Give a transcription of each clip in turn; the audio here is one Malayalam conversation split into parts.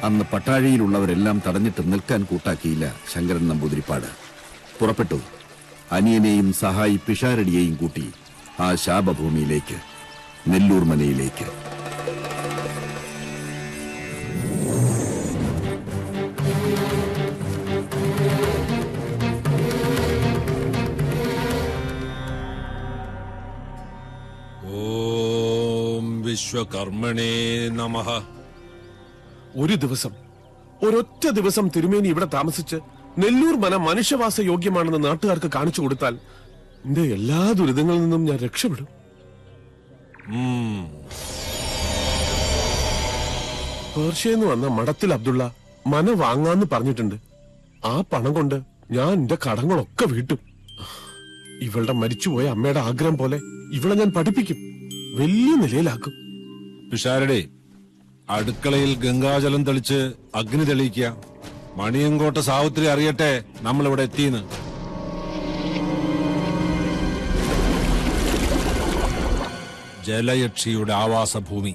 അന്ന് പട്ടാഴിയിലുള്ളവരെല്ലാം തടഞ്ഞിട്ട് നിൽക്കാൻ കൂട്ടാക്കിയില്ല ശങ്കരൻ നമ്പൂതിരിപ്പാട്. പുറപ്പെട്ടു. അനിയനെയും സഹായി പിഷാരടിയെയും കൂട്ടി ആ ശാപഭൂമിയിലേക്ക്, നെല്ലൂർ മനയിലേക്ക്. ഓം വിശ്വകർമ്മണേ നമഃ. ഒരു ദിവസം, ഒരൊറ്റ ദിവസം തിരുമേനി ഇവിടെ താമസിച്ച് നെല്ലൂർ മന മനുഷ്യവാസ യോഗ്യമാണെന്ന് നാട്ടുകാർക്ക് കാണിച്ചു കൊടുത്താൽ എന്റെ എല്ലാ ദുരിതങ്ങളിൽ നിന്നും ഞാൻ രക്ഷപ്പെടും. പേർഷ്യന്ന് വന്ന മഠത്തിൽ അബ്ദുള്ള മന വാങ്ങാന്ന് പറഞ്ഞിട്ടുണ്ട്. ആ പണം കൊണ്ട് ഞാൻ എന്റെ കടങ്ങളൊക്കെ വീട്ടും. ഇവളുടെ മരിച്ചുപോയ അമ്മയുടെ ആഗ്രഹം പോലെ ഇവളെ ഞാൻ പഠിപ്പിക്കും, വലിയ നിലയിലാക്കും. പിഷാരടെ, അടുക്കളയിൽ ഗംഗാജലം തെളിച്ച് അഗ്നി തെളിയിക്കുക. മണിയങ്കോട്ട സാവിത്രി അറിയട്ടെ നമ്മളിവിടെ എത്തിയെന്ന്. ജലയക്ഷിയുടെ ആവാസഭൂമി,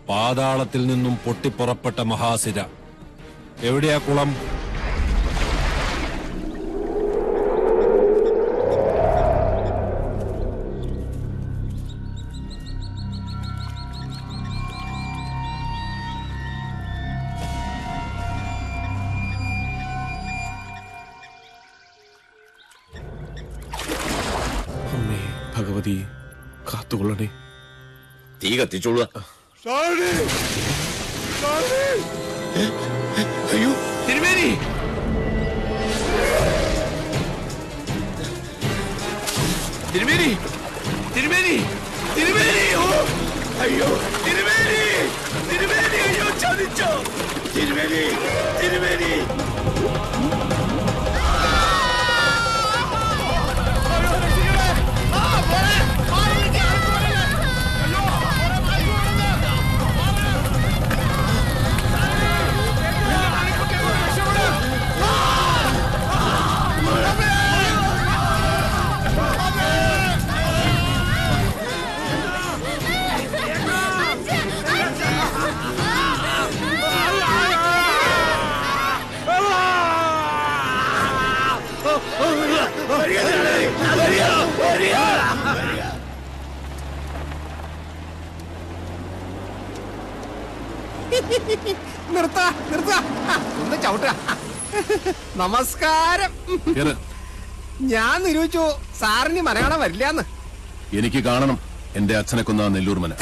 പാതാളത്തിൽ നിന്നും പൊട്ടിപ്പുറപ്പെട്ട മഹാസിര. എവിടെയാ കുളം? അമ്മേ ഭഗവതി, കാത്തുകൊള്ളണേ. തീ കത്തിച്ചോളുക. അയ്യോ തിരുമേനി! തിരുമേനി! തിരുമേനി! തിരുമേനി! അയ്യോ തിരുമേനി, തിരുമേനി, അയ്യോ ചതിച്ചോ തിരുമേനി, തിരുമേനി. ഒന്ന് ചവിട്ട. നമസ്കാരം. ഞാൻ നിരൂപിച്ചു സാറിന് മലയാളം വരില്ലാന്ന്. എനിക്ക് കാണണം എന്റെ അച്ഛനെ കൊന്ന നെല്ലൂർ മന.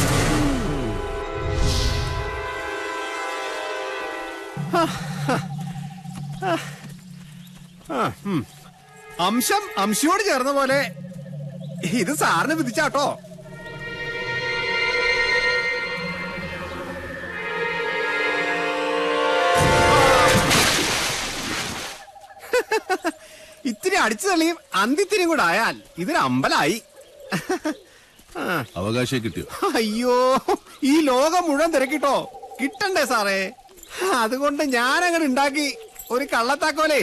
അംശം അംശയോട് ചേർന്ന പോലെ ഇത് സാറിന് വിധിച്ചാട്ടോ. ഇത്തിരി അടിച്ചു തള്ളിയും അന്തിത്തിരിയും കൂടെ ആയാൽ ഇതിന് അമ്പലായി. അവകാശം കിട്ടിയോ? അയ്യോ, ഈ ലോകം മുഴുവൻ തിരക്കിട്ടോ, കിട്ടണ്ടേ സാറേ? അതുകൊണ്ട് ഞാൻ അങ്ങനെ ഉണ്ടാക്കി ഒരു കള്ളത്താക്കോലേ.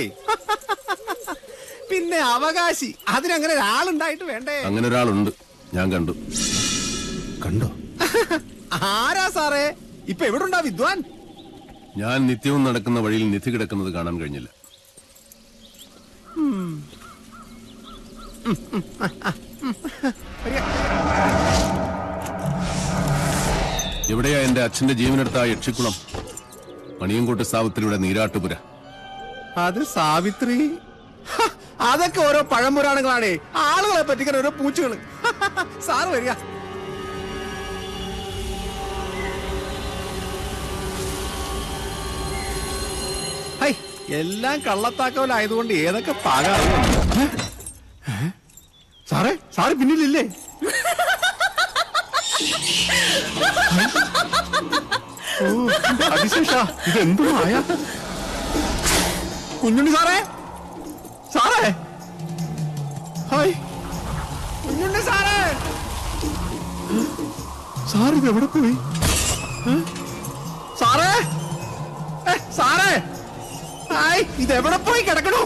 പിന്നെ അവകാശി, അതിനങ്ങനെ ഒരാളുണ്ടായിട്ട് വേണ്ടേ? അങ്ങനെ ഒരാളുണ്ട്, ഞാൻ കണ്ടു. കണ്ടോ? ആരാ സാറേ? ഇപ്പൊ എവിടെ ഉണ്ടാ വിദ്വാൻ? ഞാൻ നിത്യവും നടക്കുന്ന വഴിയിൽ നിധി കിടക്കുന്നത് കാണാൻ കഴിഞ്ഞില്ല. എവിടെയാ എന്റെ അച്ഛന്റെ ജീവനെടുത്ത ആ യക്ഷിക്കുളം? മണിയങ്കോട്ട് സാവിത്രിയുടെ നീരാട്ടുപുര. അത് സാവിത്രി? അതൊക്കെ ഓരോ പഴംപുരാണങ്ങളാണേ, ആളുകളെ പറ്റിക്കാൻ ഓരോ പൂച്ചകള്. സാറ് വരിക. ഹൈ, എല്ലാം കള്ളത്താക്കോലായതുകൊണ്ട് ഏതൊക്കെ പാകാറും. സാറേ, സാറ് പിന്നിലില്ലേ? അതിശേഷ ഇതെന്തോ ആയ കുഞ്ഞുണ്ണി സാറേ, സാറേ, ഹായ് കുഞ്ഞുണ്ണി സാറേ. സാറിത് എവിടെ പോയി? സാറേ, സാറേ, ഹായ്, ഇതെവിടെ പോയി കിടക്കണോ?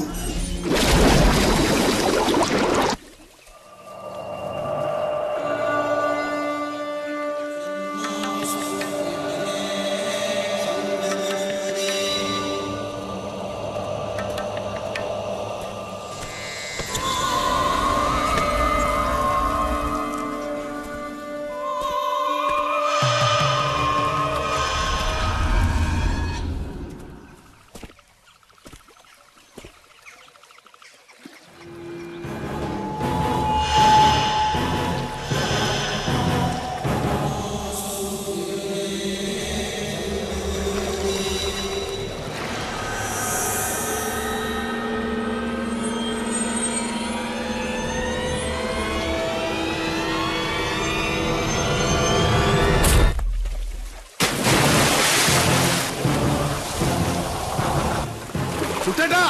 ചുട്ടേട്ടാ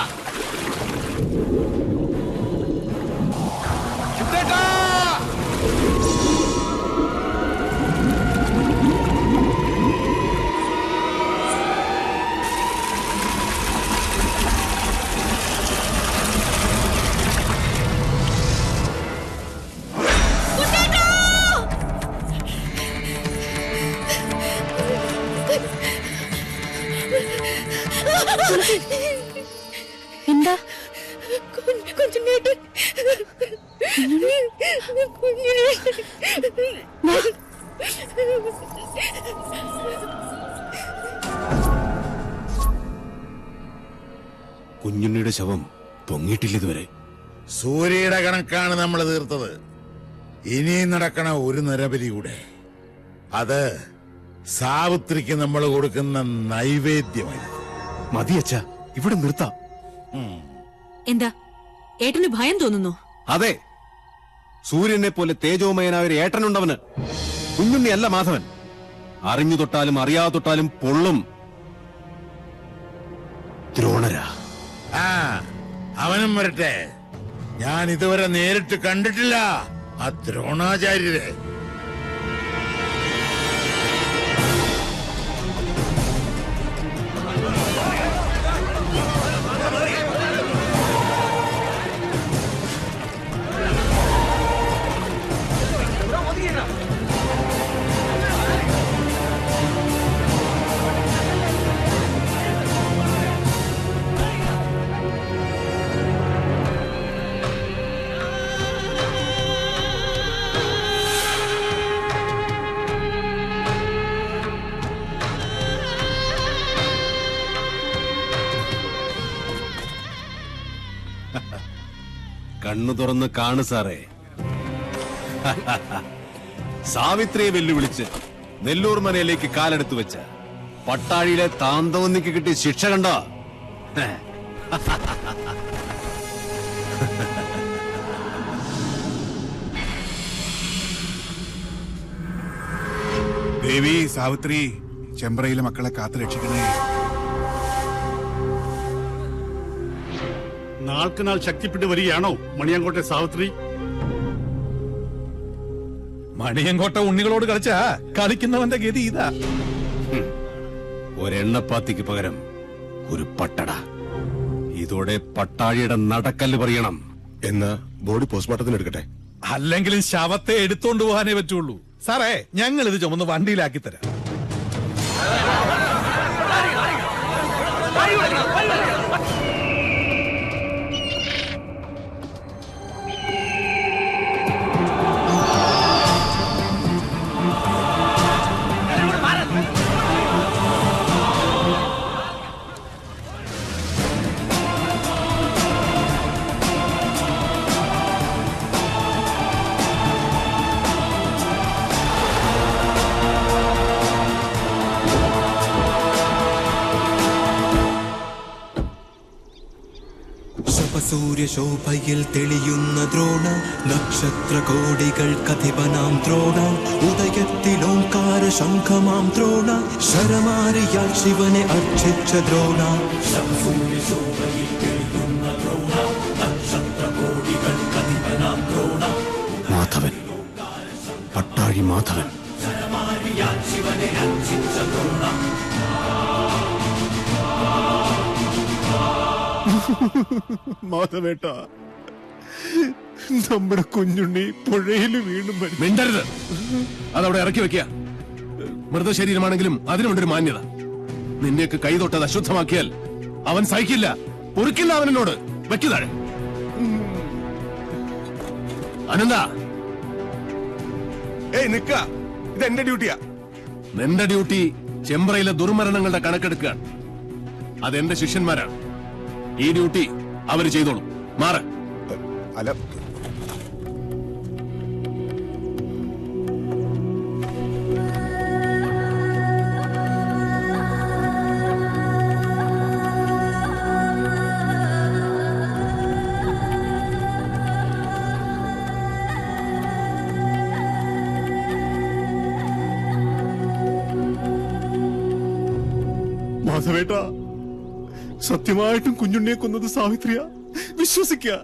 ചുട്ടേട്ടാ എന്താ കുഞ്ഞുണ്ണിയുടെ ശവം പൊങ്ങിയിട്ടില്ല ഇതുവരെ. സൂര്യയുടെ കണക്കാണ് നമ്മൾ തീർത്തത്. ഇനിയും നടക്കണ ഒരു നരബലി കൂടെ. അത് സാവിത്രിക്ക് നമ്മൾ കൊടുക്കുന്ന നൈവേദ്യമായി. മതിയച്ച, ഇവിടെ നിർത്താം. എന്താ ഏട്ടന് ഭയം തോന്നുന്നു? അതെ, സൂര്യനെ പോലെ തേജോമയനായ ഒരു ഏട്ടനുണ്ടവന്. കുഞ്ഞുണ്ണി അല്ല മാധവൻ. അറിഞ്ഞു തൊട്ടാലും അറിയാതെ തൊട്ടാലും പൊള്ളും. ദ്രോണരാ. ആ, അവനും വരട്ടെ. ഞാൻ ഇതുവരെ നേരിട്ട് കണ്ടിട്ടില്ല ആ ദ്രോണാചാര്യരെ. കണ്ണു തുറന്ന് കാണു സാറേ. സാവിത്രിയെ വെല്ലുവിളിച്ച് നെല്ലൂർ മനയിലേക്ക് കാലെടുത്തു വെച്ച പട്ടാഴിയിലെ താന്തവന്നിക്ക് കിട്ടിയ ശിക്ഷ കണ്ട. ദേവി സാവിത്രി, ചെമ്പ്രയിലെ മക്കളെ കാത്തു രക്ഷിക്കണേ. നാൾക്ക് നാൾ ശക്തിപ്പെട്ടു വരികയാണോ മണിയങ്കോട്ടെ സാവിത്രി? മണിയങ്കോട്ട ഉണ്ണികളോട് കളിച്ചാ കളിക്കുന്നവന്റെ ഗതി ഇതാ. ഒരെണ്ണപ്പാത്തിക്ക് പകരം ഒരു പട്ടട. ഇതോടെ പട്ടാഴിയുടെ നടക്കല്ല് പറയണം. എന്നാ ബോഡി പോസ്റ്റ്മോർട്ടത്തിന് എടുക്കട്ടെ. അല്ലെങ്കിലും ശവത്തെ എടുത്തോണ്ട് പോകാനേ പറ്റുള്ളൂ. സാറേ, ഞങ്ങൾ ഇത് ചുമന്ന് വണ്ടിയിലാക്കി തരാം. സൂര്യശോഭയിൽ തെളിയുന്ന ദ്രോണ, നക്ഷത്ര കോടികൾ കഥിപനാം ദ്രോണ, ഉദയത്തിലോംകാര ശംഖമാം ദ്രോണ, ശരമാരിയാൽ ശിവനെ അർച്ചിച്ച ദ്രോണ. സൂര്യശോഭയിൽ തെളിയുന്ന ദ്രോണ, നക്ഷത്ര കോടികൾ കഥിപനാം ദ്രോണ, മാധവൻ, പട്ടാഴി മാധവൻ. ശരമാരിയാൽ ശിവനെ അർച്ചിച്ച ദ്രോണ. മാധവേട്ട, നമ്മുടെ കുഞ്ഞുണ്ണി പുഴയിൽ വീണ്ടും മിണ്ടരുത്. അതവിടെ ഇറക്കി വെക്കുക. മൃതശരീരമാണെങ്കിലും അതിനുമുണ്ടൊരു മാന്യത. നിന്നെയൊക്കെ കൈതൊട്ടത് അശുദ്ധമാക്കിയാൽ അവൻ സഹിക്കില്ല, പൊറുക്കില്ല. അവനോട് വെക്കുതാഴെ. അനന്ത, ഏയ് നിക്ക, ഇത് എന്റെ ഡ്യൂട്ടിയാ. നിന്റെ ഡ്യൂട്ടി ചെമ്പ്രയിലെ ദുർമരണങ്ങളുടെ കണക്കെടുക്കുകയാണ്. അതെന്റെ ശിഷ്യന്മാരാണ്. ഈ ഡ്യൂട്ടി അവര് ചെയ്തോളൂ. മാറ. അല്ല, മാധവേട്ട, സത്യമായിട്ടും കുഞ്ഞുണ്ണിയെ കൊന്നത് സാവിത്രിയ വിശ്വസിക്കുക,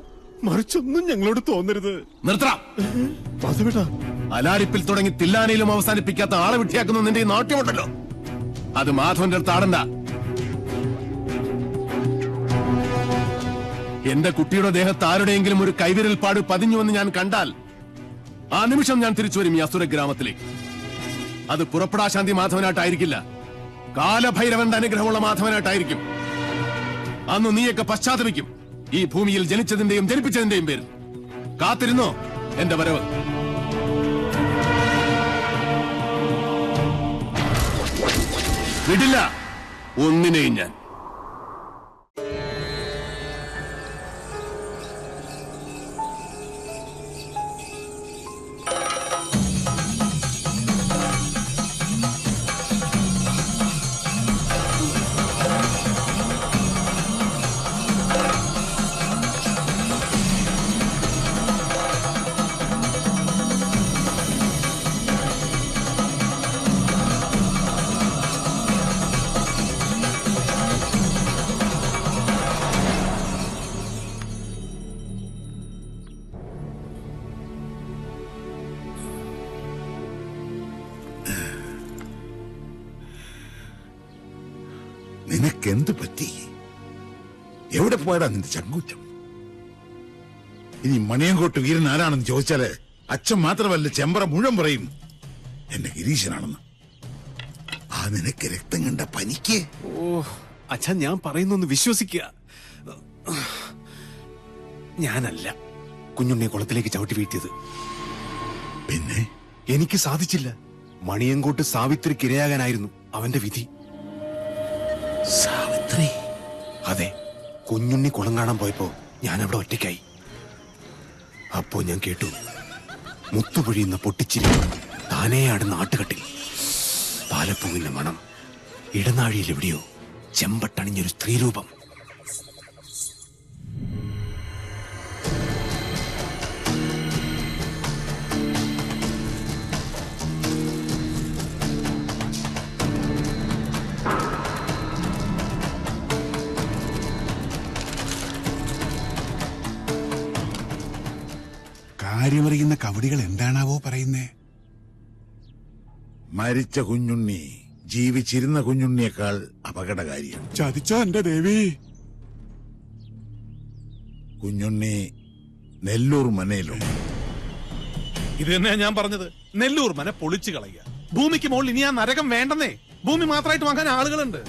മറിച്ചൊന്നും ഞങ്ങളോട് തോന്നരുത്. നിർത്തണം. മാധവേട്ടാ, അലാരിപ്പിൽ തുടങ്ങി തില്ലാനയിലും അവസാനിപ്പിക്കാത്ത ആളെ വിട്ടിയാക്കുന്ന നിന്റെ ഈ നാട്യമുണ്ടല്ലോ, അത് മാധവന്റെ അടുത്ത് ആടണ്ട. എന്റെ കുട്ടിയുടെ ദേഹത്ത് ആരുടെയെങ്കിലും ഒരു കൈവിരൽ പാട് പതിഞ്ഞുവെന്ന് ഞാൻ കണ്ടാൽ ആ നിമിഷം ഞാൻ തിരിച്ചു വരും ഈ അസുര ഗ്രാമത്തിലേക്ക്. അത് പുറപ്പെടാശാന്തി മാധവനായിട്ടായിരിക്കില്ല, കാലഭൈരവന്റെ അനുഗ്രഹമുള്ള മാധവനായിട്ടായിരിക്കും. അന്ന് നീയൊക്കെ പശ്ചാത്തപിക്കും ഈ ഭൂമിയിൽ ജനിച്ചതിന്റെയും ജനിപ്പിച്ചതിന്റെയും പേരിൽ. കാത്തിരുന്നോ എന്റെ വരവ്. വിടില്ല ഒന്നിനെയും ഞാൻ. നിനക്കെന്ത് പറ്റി? എവിടെ പോയടാ നിന്റെ ചങ്കൂറ്റം? ഇനി മണിയങ്കോട്ട് വീരൻ ആരാണെന്ന് ചോദിച്ചാല് അച്ഛൻ മാത്രമല്ല ചെമ്പറ മുഴുവൻ പറയും എന്റെ ഗിരീശനാണെന്ന്. ആ നിനക്ക് രക്തം കണ്ട പനിക്ക്. ഓ അച്ഛൻ, ഞാൻ പറയുന്നൊന്ന് വിശ്വസിക്കുക. ഞാനല്ല കുഞ്ഞുണ്ണിയെ കുളത്തിലേക്ക് ചവിട്ടി വീഴ്ത്തിയത്. പിന്നെ എനിക്ക് സാധിച്ചില്ല. മണിയങ്കോട്ട് സാവിത്രിക്ക് ഇരയാകാനായിരുന്നു അവന്റെ വിധി. സാവിത്രി? അതെ, കുഞ്ഞുണ്ണി കുളം കാണാൻ പോയപ്പോ ഞാൻ അവിടെ ഒറ്റയ്ക്കായി. അപ്പോ ഞാൻ കേട്ടു മുത്തുപൊഴിയുന്ന പൊട്ടിച്ചിരി, താനേ ആടുന്ന ആട്ടുകട്ടിൽ പാലപ്പൂവിന്റെ മണം, ഇടനാഴിയിൽ എവിടെയോ ചെമ്പട്ടണിഞ്ഞൊരു സ്ത്രീരൂപം. കാര്യമറിയുന്ന കവടികൾ എന്താണാവോ പറയുന്നേ? മരിച്ച കുഞ്ഞുണ്ണി ജീവിച്ചിരുന്ന കുഞ്ഞുണ്ണിയേക്കാൾ അപകടകാരിയാണ്. ചതിച്ചോ എന്റെ ദേവി? കുഞ്ഞുണ്ണി നെല്ലൂർ മനയിലോ? ഇത് തന്നെയാ ഞാൻ പറഞ്ഞത്. നെല്ലൂർ മന പൊളിച്ചു കളയുക. ഭൂമിക്ക് മുകളിൽ ഇനി ആ നരകം വേണ്ടെന്നേ. ഭൂമി മാത്രമായിട്ട് വാങ്ങാൻ ആളുകളുണ്ട്.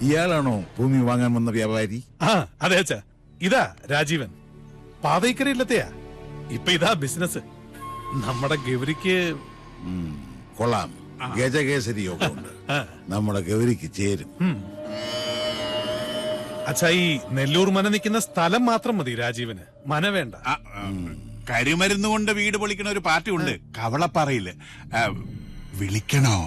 ഇയാളാണോ ഭൂമി വാങ്ങാൻ വന്ന വ്യാപാരി? ആ അതെ അച്ഛാ, ഇതാ രാജീവൻ. പാതയ്ക്കരയില്ലത്തെയാ. ഇപ്പൊ ഇതാ ബിസിനസ്. നമ്മുടെ ഗൗരിക്ക് കൊള്ളാം. ഗജകേസരി യോഗമുണ്ട്. നമ്മുടെ ഗൗരിക്ക് ചേരും. അച്ഛാ, ഈ നെല്ലൂർ മന നിൽക്കുന്ന സ്ഥലം മാത്രം മതി രാജീവന്, മന വേണ്ട. കരിമരുന്ന് കൊണ്ട് വീട് പൊളിക്കണ ഒരു പാർട്ടി ഉണ്ട് കവളപ്പാറയില്. വിളിക്കണോ?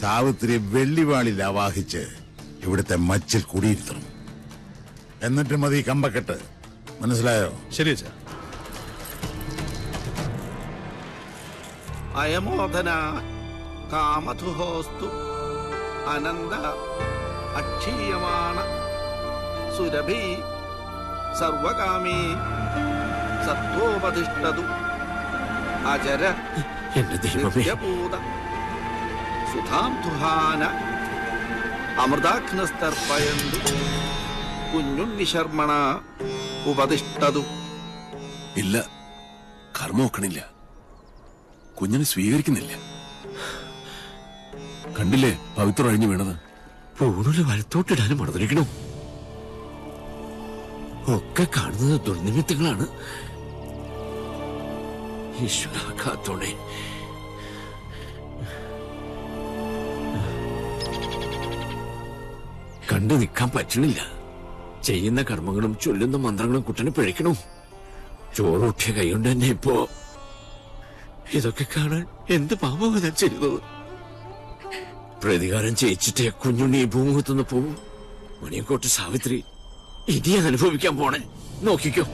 സാവിത്രി വെള്ളിവാളിൽ ആവാഹിച്ച് ഇവിടുത്തെ മച്ചിൽ കുടിയിരുത്തണം. എന്നിട്ട് മതി കമ്പക്കെട്ട്. മനസ്സിലായോ? ശരി അച്ഛാ. അയമോധന കാമധുഹോസ്തു അനന്ത അക്ഷീയമാണ സുരഭി സർവകാമീ സത്വോപതിഷ്ഠതു അജര നിത്യപൂത സുധാം ദുഹാന അമൃതാഗ്നസ്തർപ്പയന്തു കുഞ്ഞുണ്ണി ശർമ്മണ ഉപതിഷ്ഠതു. ഇല്ല, കർമ്മ വെക്കണില്ല. കുഞ്ഞിനെ സ്വീകരിക്കുന്നില്ല. കണ്ടില്ലേ പവിത്രം അഴിഞ്ഞു വീണത്? പൂണൂല് വലത്തോട്ടിടാനും മറന്നിരിക്കണോ? ഒക്കെ കാണുന്നത് ദുർനിമിത്തങ്ങളാണ്. ഈശ്വര കാത്തോണേ. കണ്ടു നിൽക്കാൻ പറ്റണില്ല. ചെയ്യുന്ന കർമ്മങ്ങളും ചൊല്ലുന്ന മന്ത്രങ്ങളും കുട്ടനെ പിഴയ്ക്കണു. ചോറൂട്ടിയ കൈകൊണ്ട് തന്നെ ഇപ്പോ ഇതൊക്കെ കാണാൻ എന്ത് പാപമാണ് ചെയ്തത്? പ്രതികാരം ചെയ്യിച്ചിട്ടേ കുഞ്ഞുണ്ണി ഈ ഭൂമുഖത്തുനിന്ന് പോവും. മണിയങ്കോട്ട് സാവിത്രി ഇനി അനുഭവിക്കാൻ പോണേ. നോക്കിക്കോ.